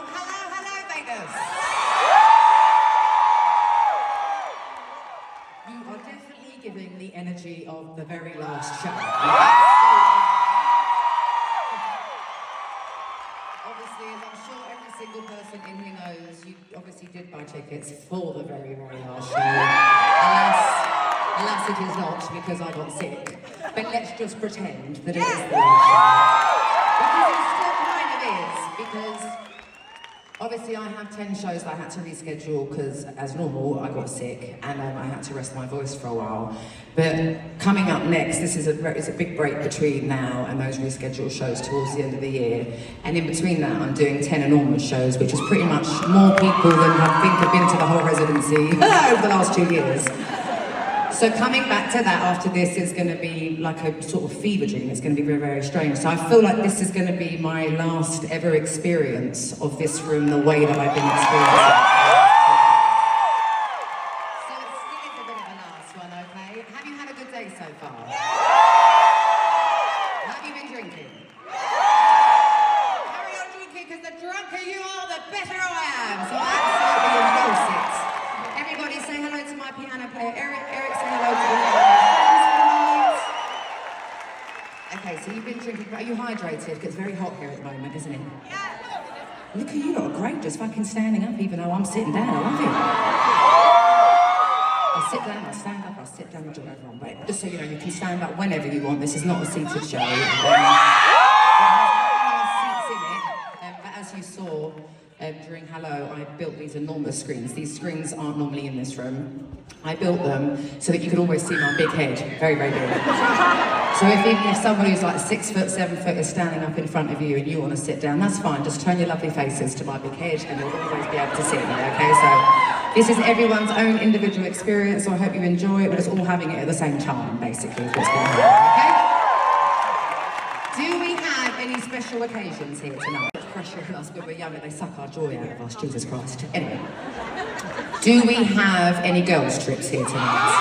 Hello, Vegas. You are definitely giving the energy of the very last show. Obviously, as I'm sure every single person in here knows, you obviously did buy tickets for the very, very last show. Alas, it is not, because I got sick. But let's just pretend that it is the last show. Because it still kind of is, because obviously I have 10 shows that I had to reschedule because, as normal, I got sick and I had to rest my voice for a while. But coming up next, it's a big break between now and those rescheduled shows towards the end of the year. And in between that, I'm doing 10 enormous shows, which is pretty much more people than I think have been to the whole residency over the last 2 years. So coming back to that after this is going to be like a sort of fever dream. It's going to be very, very strange. So I feel like this is going to be my last ever experience of this room the way that I've been experiencing it. So it still is a bit of a last one, okay? Have you had a good day so far? Have you been drinking? Carry on drinking, because the drunker you are, the better I am. So I absolutely endorse it. Everybody say hello to my piano player, Eric. Eric, say hello to the Okay, so you've been drinking, are you hydrated? Because it's very hot here at the moment, isn't it? Yeah. Look at you, lot are great, just fucking standing up, even though I'm sitting down. I love it. I'll sit down, I'll stand up, I'll sit down, I'll do whatever I want. But just so you know, you can stand up whenever you want. This is not a seated show. But as you saw, during Hello, I built these enormous screens. These screens aren't normally in this room. I built them so that you could always see my big head. Very, very big. So even if somebody who's like 6 foot, 7 foot is standing up in front of you and you want to sit down, that's fine. Just turn your lovely faces to my big head and you'll always be able to see me, okay? So this is everyone's own individual experience, so I hope you enjoy it, but it's all having it at the same time, basically, is what's going on, okay? Do we have any special occasions here tonight? Pressure on us when we're younger, they suck our joy out of us, Jesus Christ. Anyway, do we have any girls' trips here tonight?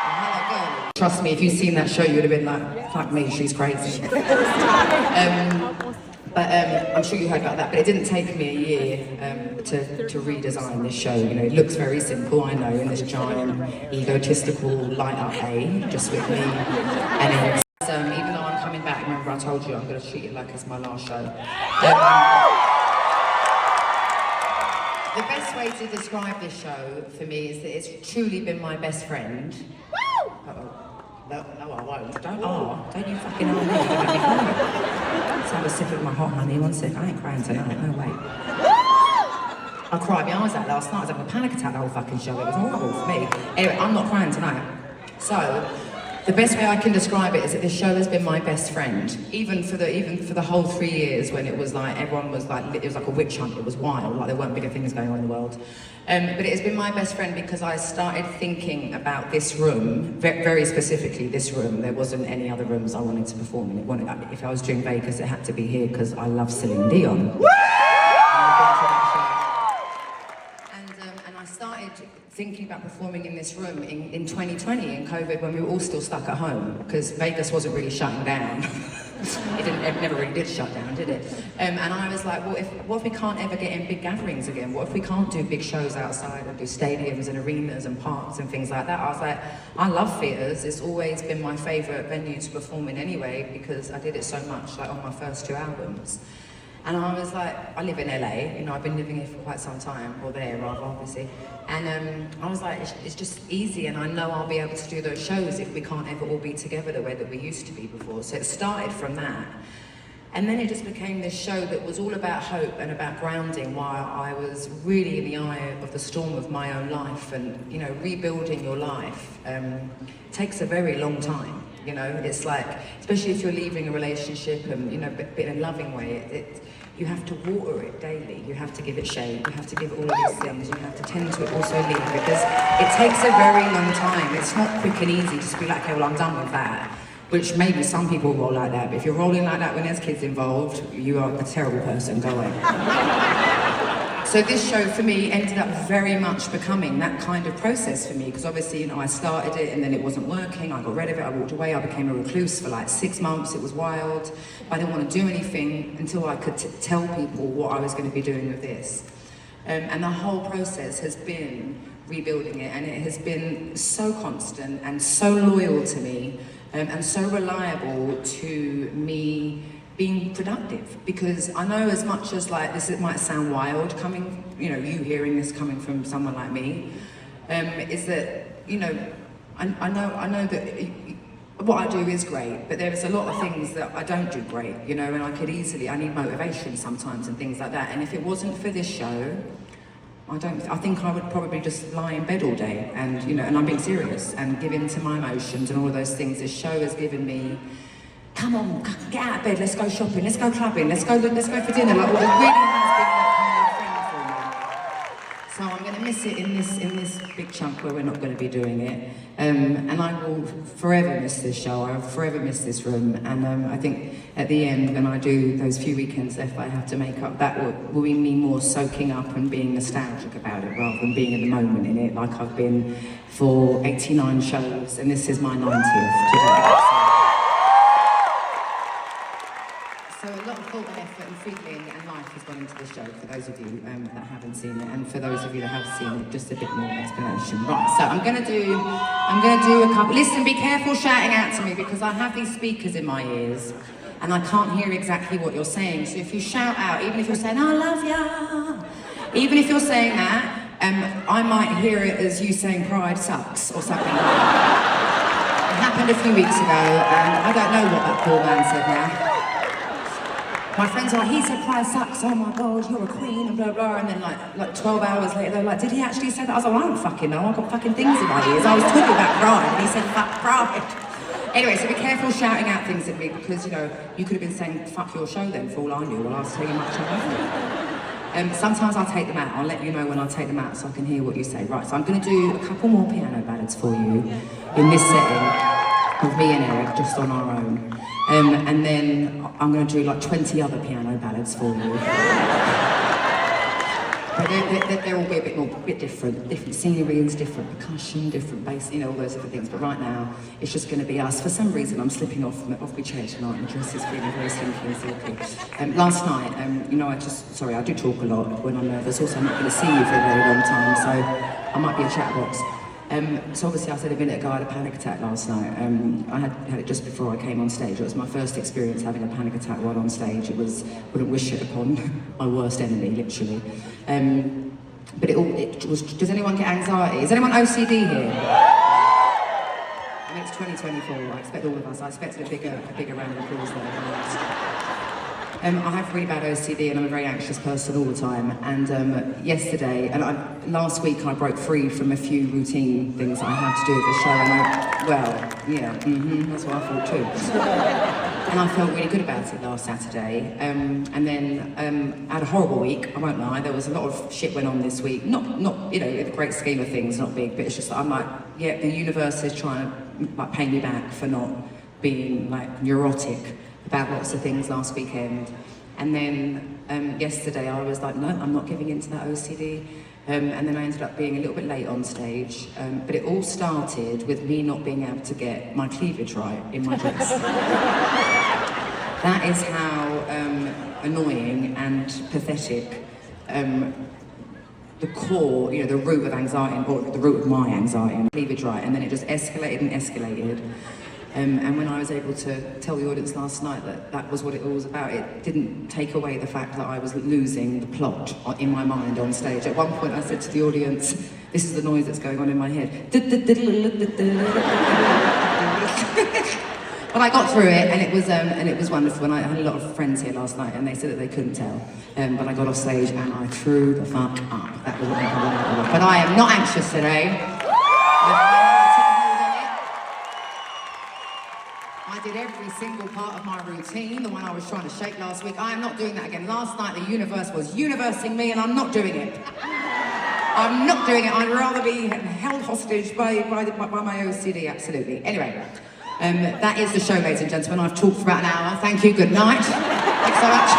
Hello, girl. Trust me, if you'd seen that show, you would have been like, fuck me, she's crazy. I'm sure you heard about that, but it didn't take me a year to redesign this show. You know, it looks very simple, I know, in this giant, egotistical, light-up A, just with me and Eric. Even though I'm coming back, remember I told you I'm going to treat it like it's my last show. The best way to describe this show for me is that it's truly been my best friend. Uh-oh. No, I won't. Don't you fucking me. Let's have a sip of my hot honey. One sip. I ain't crying tonight. No, wait. I cried my eyes out last night. I was having a panic attack the whole fucking show. It was horrible for me. Anyway, I'm not crying tonight. So, the best way I can describe it is that this show has been my best friend, even for the whole 3 years when it was like everyone was like it was like a witch hunt. It was wild, like there weren't bigger things going on in the world. But it has been my best friend because I started thinking about this room, very specifically this room. There wasn't any other rooms I wanted to perform in. If I was doing Vegas, it had to be here because I love Celine Dion. And I started thinking about performing in this room in 2020, in COVID, when we were all still stuck at home, because Vegas wasn't really shutting down. It never really did shut down, did it? And I was like, what if we can't ever get in big gatherings again? What if we can't do big shows outside and do stadiums and arenas and parks and things like that? I was like, I love theatres. It's always been my favourite venue to perform in anyway, because I did it so much, like on my first 2 albums. And I was like, I live in LA, you know, I've been living here for quite some time, or there rather, obviously. And I was like, it's just easy, and I know I'll be able to do those shows if we can't ever all be together the way that we used to be before. So it started from that. And then it just became this show that was all about hope and about grounding while I was really in the eye of the storm of my own life. And, you know, rebuilding your life takes a very long time. You know, it's like, especially if you're leaving a relationship and, you know, but in a loving way, you have to water it daily. You have to give it shade. You have to give it all of these things. You have to tend to it also leave, because it takes a very long time. It's not quick and easy just to be like, okay, well, I'm done with that. Which maybe some people roll like that, but if you're rolling like that when there's kids involved, you are a terrible person. Go away. So this show for me ended up very much becoming that kind of process for me, because obviously, you know, I started it and then it wasn't working, I got rid of it, I walked away, I became a recluse for like 6 months, it was wild. I didn't want to do anything until I could tell people what I was going to be doing with this. And the whole process has been rebuilding it, and it has been so constant and so loyal to me, and so reliable to me being productive, because I know as much as like this, it might sound wild coming, you know, you hearing this coming from someone like me, is that, you know, I know that what I do is great, but there is a lot of things that I don't do great, you know, and I need motivation sometimes and things like that, and if it wasn't for this show, I think I would probably just lie in bed all day, and, you know, and I'm being serious, and give in to my emotions and all of those things. This show has given me, come on, get out of bed, let's go shopping, let's go clubbing, let's go for dinner. Like, it really has been that kind of thing for me. So I'm going to miss it in this big chunk where we're not going to be doing it. And I will forever miss this show, I will forever miss this room. And I think at the end, when I do those few weekends left I have to make up, that will be me more soaking up and being nostalgic about it, rather than being in the moment in it, like I've been for 89 shows, and this is my 90th today. So a lot of thought and effort and feeling and life has gone into this show, for those of you that haven't seen it, and for those of you that have seen it, just a bit more explanation. Right, so I'm gonna do a couple. Listen, be careful shouting out to me, because I have these speakers in my ears and I can't hear exactly what you're saying. So if you shout out, even if you're saying, I love ya, even if you're saying that, I might hear it as you saying pride sucks or something like that. It happened a few weeks ago, and I don't know what that poor man said now. My friends are like, he said pride sucks, oh my God, you're a queen, and blah, blah, and then like 12 hours later, they're like, did he actually say that? I was like, well, I don't fucking know, I've got fucking things in my ears. I was talking about pride, and he said, fuck pride. Anyway, so be careful shouting out things at me, because, you know, you could have been saying, fuck your show then, for all I knew, while I was telling you how much I love you. Sometimes I'll take them out, I'll let you know when I take them out so I can hear what you say. Right, so I'm going to do a couple more piano ballads for you in this setting, with me and Eric, just on our own. And then I'm going to do like 20 other piano ballads for you. But they'll all be a bit different sceneries, different percussion, different bass, you know, all those different things. But right now, it's just going to be us. For some reason, I'm slipping off my chair tonight, and dress is feeling very slinky and silky. Last night, you know, I do talk a lot when I'm nervous. Also, I'm not going to see you for a very long time, so I might be a chatbox. So obviously I said a minute ago I had a panic attack last night. I had it just before I came on stage. It was my first experience having a panic attack while on stage. Wouldn't wish it upon my worst enemy, literally. But it was, does anyone get anxiety? Is anyone OCD here? I mean, it's 2024, I expect all of us. I expected a bigger round of applause there. I have really bad OCD, and I'm a very anxious person all the time. And last week I broke free from a few routine things I had to do at the show, and that's what I thought too. And I felt really good about it last Saturday. And then I had a horrible week, I won't lie. There was a lot of shit went on this week. Not you know, in the great scheme of things, not big, but it's just that I'm like, yeah, the universe is trying to like pay me back for not being like neurotic about lots of things last weekend. And then yesterday I was like, no, I'm not giving in to that OCD. And then I ended up being a little bit late on stage. But it all started with me not being able to get my cleavage right in my dress. That is how annoying and pathetic the core, you know, the root of anxiety, or the root of my anxiety, and cleavage right. And then it just escalated and escalated. And when I was able to tell the audience last night that that was what it all was about, it didn't take away the fact that I was losing the plot in my mind on stage. At one point I said to the audience, this is the noise that's going on in my head. But I got through it, and it was wonderful. And I had a lot of friends here last night, and they said that they couldn't tell. But I got off stage and I threw the fuck up. That was wonderful. But I am not anxious today. I did every single part of my routine, the one I was trying to shake last week. I am not doing that again. Last night the universe was universing me, and I'm not doing it. I'm not doing it. I'd rather be held hostage by my OCD, absolutely. Anyway, that is the show, ladies and gentlemen. I've talked for about an hour. Thank you, good night. Thanks so much.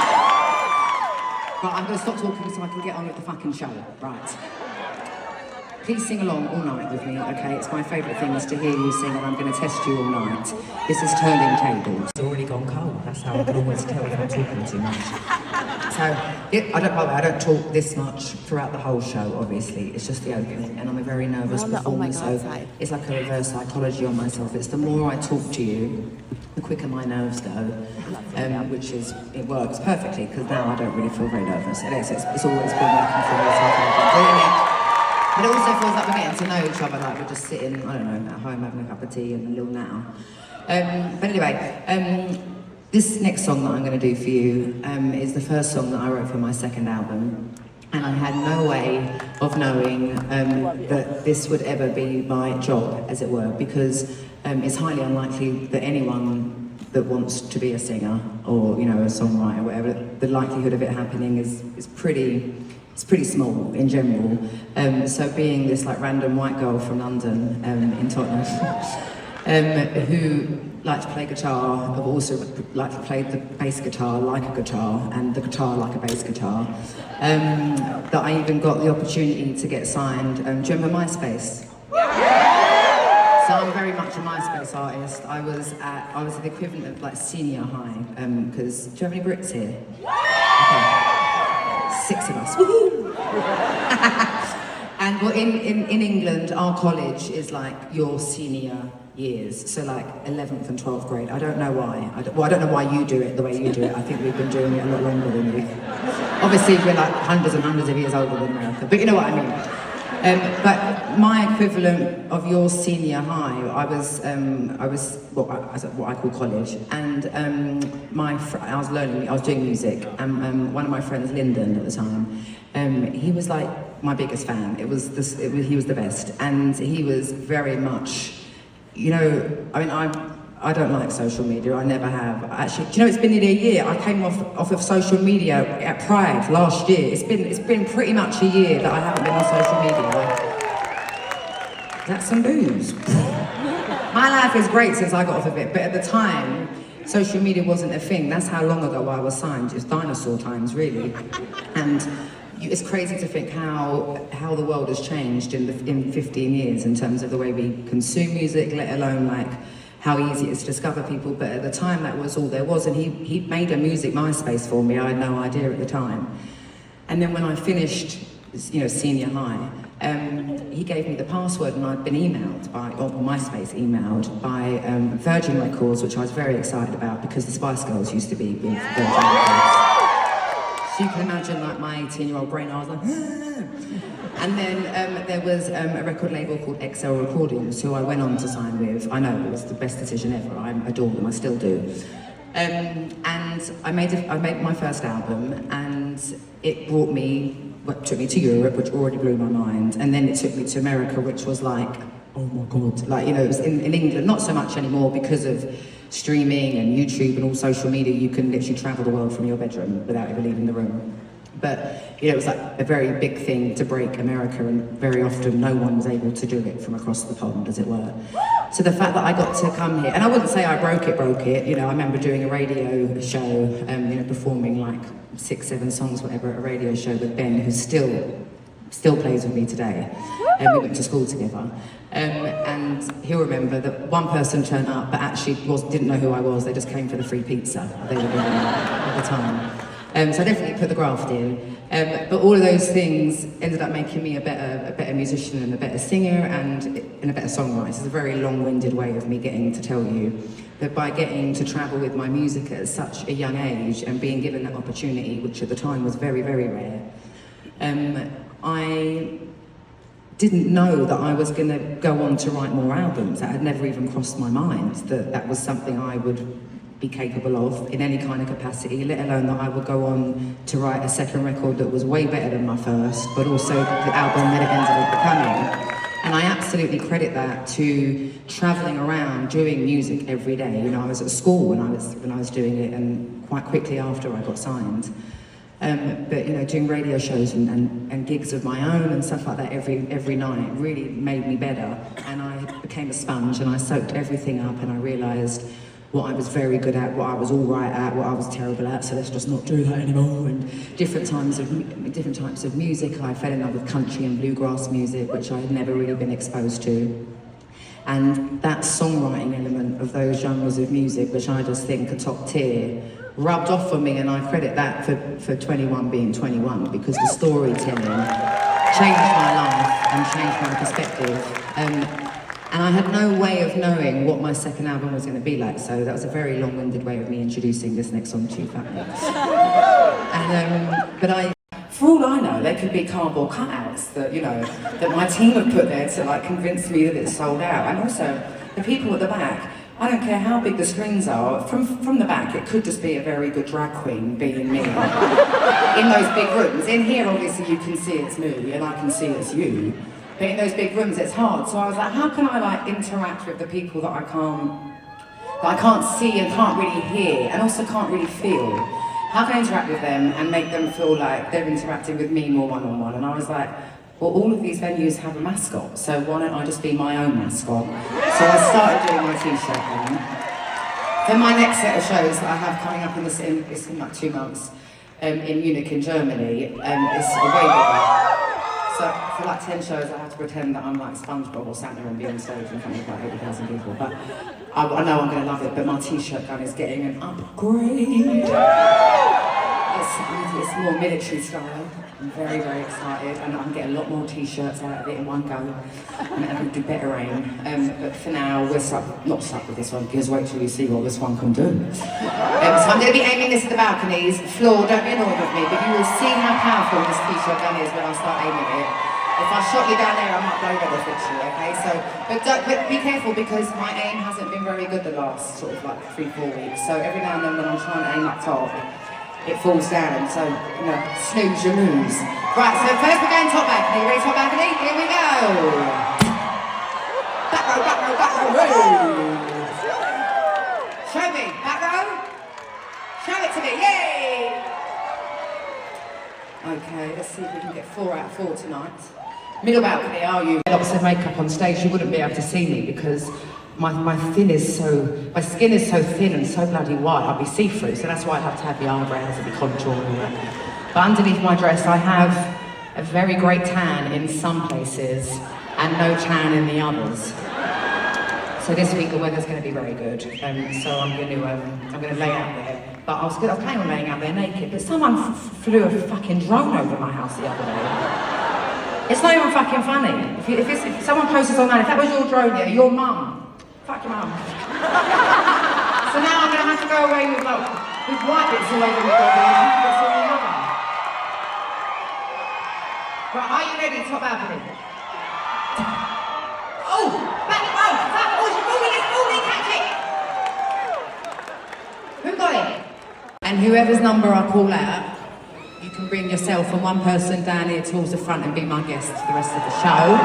Right, I'm going to stop talking so I can get on with the fucking show. Right. Please sing along all night with me, okay? It's my favourite thing is to hear you sing, and I'm going to test you all night. This is Turning Tables. It's already gone cold. That's how I can always tell if I'm talking too much. So, I don't talk this much throughout the whole show, obviously. It's just the opening, and I'm a very nervous performer, so it's like a reverse psychology on myself. It's the more I talk to you, the quicker my nerves go, which is, it works perfectly, because now I don't really feel very nervous. It's always been working for me, so I've been doing it. But it also feels like we're getting to know each other, like we're just sitting, I don't know, at home having a cup of tea and a little now. But anyway, this next song that I'm going to do for you is the first song that I wrote for my second album. And I had no way of knowing that this would ever be my job, as it were, because it's highly unlikely that anyone that wants to be a singer or, you know, a songwriter, whatever, the likelihood of it happening is pretty small in general. So being this like random white girl from London in Tottenham who liked to play guitar, I've also liked to play the bass guitar like a guitar and the guitar like a bass guitar, that I even got the opportunity to get signed. Do you remember MySpace? So I'm very much a MySpace artist. I was the equivalent of like senior high, because, do you have any Brits here? Okay. 6 of us, woohoo! And well, in England, our college is like your senior years, so like 11th and 12th grade. I don't know why. I don't know why you do it the way you do it. I think we've been doing it a lot longer than you. Obviously, we're like hundreds and hundreds of years older than America, but you know what I mean. But my equivalent of your senior high, I was what I call college, and I was doing music, and one of my friends, Lyndon at the time, he was like my biggest fan. He was the best, and he was very much, you know, I mean, I don't like social media, I never have. Actually, do you know, it's been nearly a year. I came off of social media at Pride last year. It's been pretty much a year that I haven't been on social media. That's some booze. My life is great since I got off of it, but at the time, social media wasn't a thing. That's how long ago I was signed. It's dinosaur times, really. And it's crazy to think how the world has changed in 15 years in terms of the way we consume music, let alone like how easy it is to discover people. But at the time, that was all there was. And he made a music MySpace for me. I had no idea at the time. And then when I finished, you know, senior high, he gave me the password, and I'd been emailed or MySpace emailed by Virgin Records, which I was very excited about because the Spice Girls used to be with Virgin Records. So you can imagine, like, my 18-year-old brain, I was like, And then there was a record label called XL Recordings, who I went on to sign with. I know, it was the best decision ever. I adore them, I still do. And I made my first album, and it took me to Europe, which already blew my mind, and then it took me to America, which was like, oh my God. Like, you know, it was in England, not so much anymore because of streaming and YouTube and all social media. You can literally travel the world from your bedroom without ever leaving the room. But, you know, it was like a very big thing to break America, and very often no one was able to do it from across the pond, as it were. So the fact that I got to come here, and I wouldn't say I broke it, you know, I remember doing a radio show, you know, performing like 6, 7 songs, whatever, at a radio show with Ben, who still plays with me today. And we went to school together. And he'll remember that one person turned up, but actually didn't know who I was. They just came for the free pizza they were giving at the time. So I definitely put the graft in. But all of those things ended up making me a better musician and a better singer and a better songwriter. It's a very long-winded way of me getting to tell you that by getting to travel with my music at such a young age and being given that opportunity, which at the time was very, very rare, I didn't know that I was going to go on to write more albums. That had never even crossed my mind, that was something I would be capable of in any kind of capacity, let alone that I would go on to write a second record that was way better than my first, but also the album that it ended up becoming. And I absolutely credit that to travelling around doing music every day. You know, I was at school when I was doing it, and quite quickly after I got signed. But, you know, doing radio shows and gigs of my own and stuff like that every night really made me better. And I became a sponge, and I soaked everything up, and I realised what I was very good at, what I was all right at, what I was terrible at, so let's just not do that anymore. And different types of music. I fell in love with country and bluegrass music, which I had never really been exposed to. And that songwriting element of those genres of music, which I just think are top tier, rubbed off on me, and I credit that for 21 being 21, because the storytelling changed my life and changed my perspective. And I had no way of knowing what my second album was going to be like, so that was a very long-winded way of me introducing this next song to you, Fat Mix. But for all I know, they could be cardboard cutouts that, you know, that my team have put there to like convince me that it's sold out. And also, the people at the back, I don't care how big the screens are, from the back it could just be a very good drag queen being me. In those big rooms. In here obviously you can see it's me and I can see it's you. But in those big rooms it's hard. So I was like, how can I like interact with the people that I can't see and can't really hear and also can't really feel? How can I interact with them and make them feel like they're interacting with me more one-on-one? And I was like, well, all of these venues have a mascot, so why don't I just be my own mascot? So I started doing my t-shirt then. Then my next set of shows that I have coming up it's in like 2 months, in Munich in Germany, it's a way bigger. So for like 10 shows I have to pretend that I'm like SpongeBob or Santa and be on stage in front of like 80,000 people. But I know I'm going to love it, but my t-shirt gun is getting an upgrade. It's more military style. I'm very, very excited, and I can get a lot more t-shirts out of it in one go, and I can do better aim. But for now, we're not stuck with this one, because wait till you see what this one can do. So I'm going to be aiming this at the balconies. Floor, don't be annoyed with me, but you will see how powerful this t-shirt gun is when I start aiming it. If I shot you down there, I might blow red off literally, okay? So, but be careful, because my aim hasn't been very good the last sort of like 3-4 weeks. So every now and then when I'm trying to aim up top, it falls down, so, you know, snooze your moves. Right, so first we're going top balcony. Ready, top balcony? Here we go! Back row, back row, back row, row! Show me, back row? Show it to me, yay! Okay, let's see if we can get 4 out of 4 tonight. Middle balcony, are you? Lots of makeup on stage, you wouldn't be able to see me because my skin is so thin and so bloody white, I'd be see-through, so that's why I'd have to have the eyebrows and the contour and all that. But underneath my dress I have a very great tan in some places and no tan in the others. So this week the weather's going to be very good, so I'm going to lay out there. But I was planning on laying out there naked, but someone flew a fucking drone over my house the other day. It's not even fucking funny. If someone posts on that, if that was your drone, yeah, your mum. Fuck your mum. So now I'm going to have to go away with white bits all over me body and black bits all the other. Right, are you ready, top balcony? Oh! Back, catch it! Who got it? And whoever's number I call out, you can bring yourself and one person down here towards the front and be my guest for the rest of the show.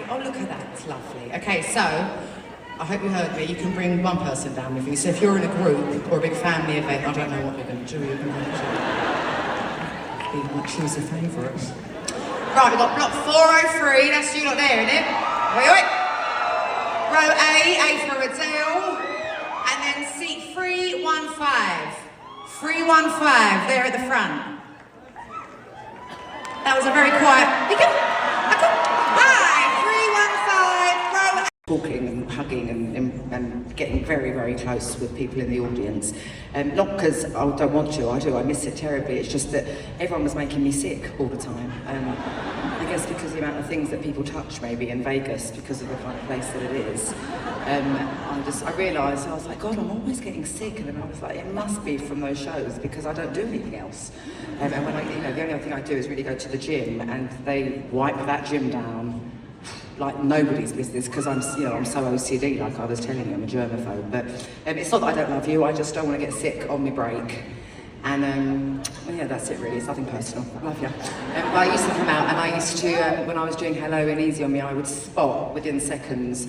Oh, look at that, it's lovely. Okay, so, I hope you heard me, you can bring one person down with you. So if you're in a group or a big family event, I don't know what you're going to do, you're going to have to choose a favourite. Right, we've got block 403, that's you lot there, isn't it? Oi. Row A for Adele, and then seat 315. 315, there at the front. That was a very quiet, talking and hugging and getting very, very close with people in the audience. Not because I don't want to, I do, I miss it terribly, it's just that everyone was making me sick all the time. I guess because of the amount of things that people touch maybe in Vegas, because of the kind of place that it is. I realised, I was like, God, I'm always getting sick, and then I was like, it must be from those shows because I don't do anything else. And when the only other thing I do is really go to the gym, and they wipe that gym down like nobody's business, because I'm so OCD, like I was telling you, I'm a germaphobe. But it's not that I don't love you, I just don't want to get sick on my break. And yeah, that's it really, it's nothing personal. I love you. I used to come out and I used to, when I was doing Hello and Easy on Me, I would spot within seconds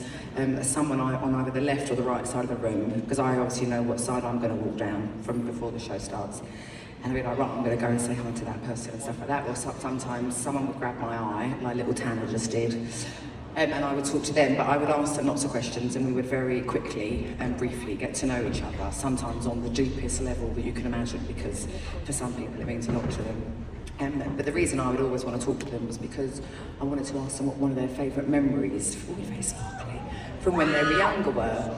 someone on either the left or the right side of the room, because I obviously know what side I'm going to walk down from before the show starts. And I'd be like, right, I'm going to go and say hi to that person and stuff like that. Or sometimes someone would grab my eye, like little Tanner just did. and I would talk to them, but I would ask them lots of questions, and we would very quickly and briefly get to know each other, sometimes on the deepest level that you can imagine, because for some people it means a lot to them. But the reason I would always want to talk to them was because I wanted to ask them what one of their favourite memories, very sparkly, from when they were younger were.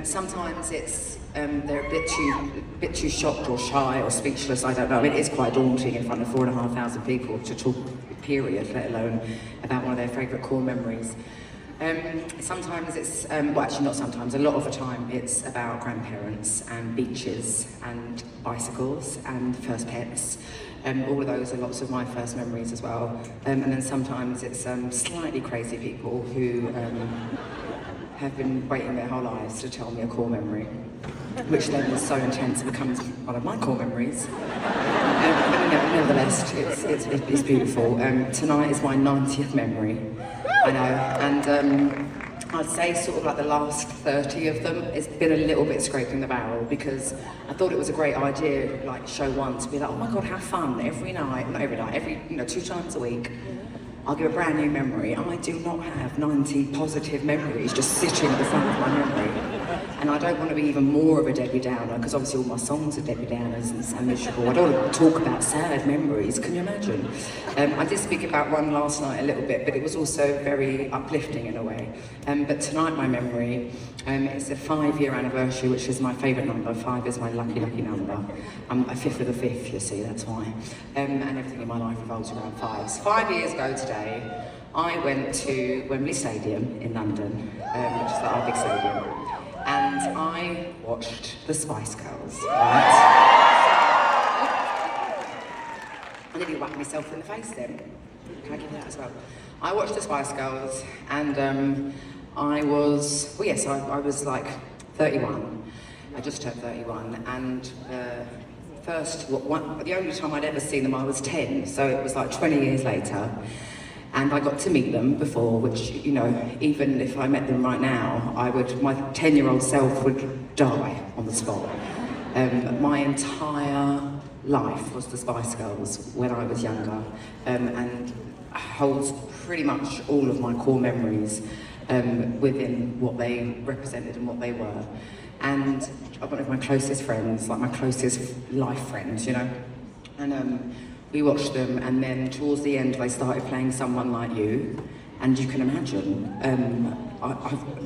Sometimes it's they're a bit too shocked or shy or speechless, I don't know. I mean, it is quite daunting in front of 4,500 people to talk, period, let alone about one of their favourite core memories. Sometimes it's, well actually not sometimes, a lot of the time it's about grandparents and beaches and bicycles and first pets. All of those are lots of my first memories as well. And then sometimes it's slightly crazy people who have been waiting their whole lives to tell me a core memory, which then is so intense it becomes one of my core memories. But nevertheless, it's beautiful. Tonight is my 90th memory, I know, and I'd say sort of like the last 30 of them, it's been a little bit scraping the barrel, because I thought it was a great idea, like show one, to be like, oh my God, how fun, every night, not every night, every, 2 times a week, I'll give a brand new memory. I do not have 90 positive memories just sitting at the front of my memory. And I don't want to be even more of a Debbie Downer, because obviously all my songs are Debbie Downers and miserable. I don't want to talk about sad memories, can you imagine? I did speak about one last night a little bit, but it was also very uplifting in a way. But tonight my memory, it's a 5-year anniversary, which is my favourite number. 5 is my lucky number. I'm a 5th of the 5th, you see, that's why. And everything in my life revolves around 5s. 5 years ago today, I went to Wembley Stadium in London, which is our big stadium. And I watched the Spice Girls, right? I nearly whacked myself in the face then. Can I give you that as well? I watched the Spice Girls, and I was, well yes, I was like 31. I just turned 31, and the only time I'd ever seen them I was 10, so it was like 20 years later. And I got to meet them before, which, even if I met them right now, my 10-year-old self would die on the spot. My entire life was the Spice Girls when I was younger, and holds pretty much all of my core memories within what they represented and what they were. And one of my closest friends, like my closest life friends, and we watched them, and then towards the end they started playing Someone Like You, and you can imagine,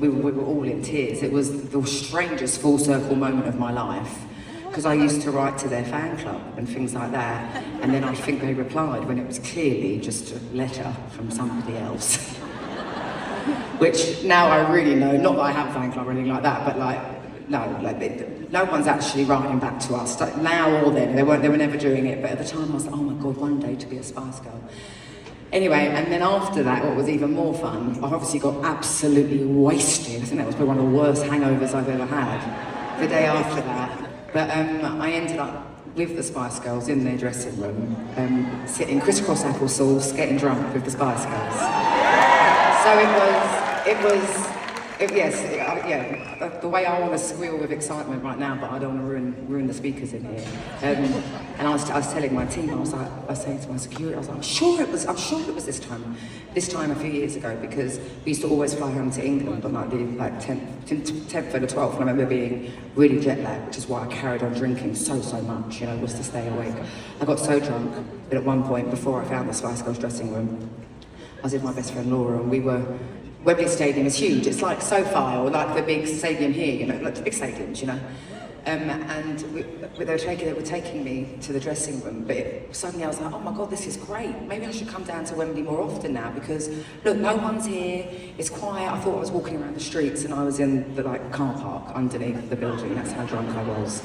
we were all in tears. It was the strangest full circle moment of my life, because I used to write to their fan club and things like that, and then I think they replied when it was clearly just a letter from somebody else. Which now I really know, not that I have a fan club or anything like that, but no one's actually writing back to us. Now or then, they were never doing it, but at the time I was like, oh my God, one day to be a Spice Girl. Anyway, and then after that, what was even more fun, I obviously got absolutely wasted. I think that was probably one of the worst hangovers I've ever had, the day after that. But I ended up with the Spice Girls in their dressing room, sitting crisscross applesauce, getting drunk with the Spice Girls. So the way I want to squeal with excitement right now, but I don't want to ruin the speakers in here. And I was telling my team, I was saying to my security, I was like, I'm sure it was this time a few years ago, because we used to always fly home to England on like the 10th or the 12th, and I remember being really jet lagged, which is why I carried on drinking so much, was to stay awake. I got so drunk that at one point, before I found the Spice Girls dressing room, I was with my best friend Laura, and Wembley Stadium is huge. It's like SoFi, or like the big stadium here, like the big stadiums, And they were taking me to the dressing room, but suddenly I was like, oh my God, this is great. Maybe I should come down to Wembley more often now, because look, no one's here, it's quiet. I thought I was walking around the streets, and I was in the car park underneath the building. That's how drunk I was.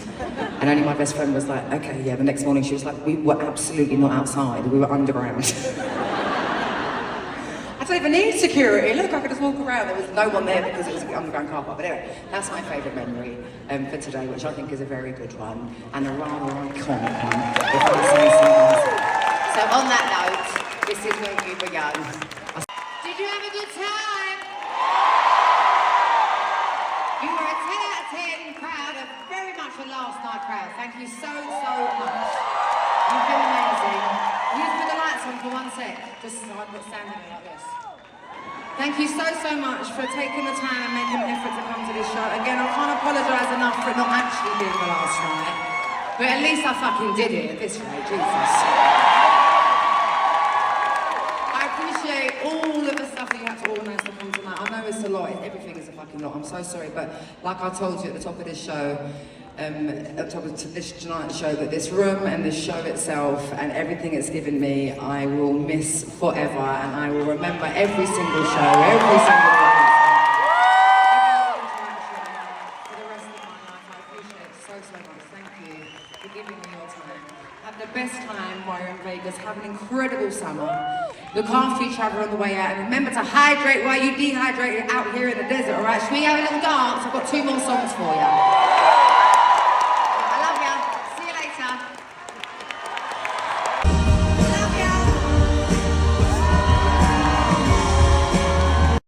And only my best friend was like, okay, yeah, the next morning she was like, we were absolutely not outside, we were underground. I don't even need security. Look, I could just walk around. There was no one there because it was an underground car park. But anyway, that's my favourite memory for today, which I think is a very good one, and a rather iconic one, if I say so myself. So on that note, this is when we were young. Did you have a good time? You were a 10 out of 10 crowd, a very much a last night crowd. Thank you so much. You've been amazing. Will you put the lights on for one sec? Just so I'm not standing there like this. Thank you so, so much for taking the time and making an effort to come to this show. Again, I can't apologise enough for it not actually being the last night. But at least I fucking did it at this rate, Jesus. I appreciate all of the stuff that you had to organise to come tonight. I know it's a lot, everything is a fucking lot, I'm so sorry. But like I told you at the top of this show, at the top of this tonight's show, that this room and this show itself and everything it's given me, I will miss forever, and I will remember every single show, every single one. For the rest of my life, I appreciate it so, so much. Thank you for giving me your time. Have the best time while you're in Vegas. Have an incredible summer. Look after each other on the way out, and remember to hydrate while you dehydrate out here in the desert, alright? Should we have a little dance? I've got 2 more songs for you.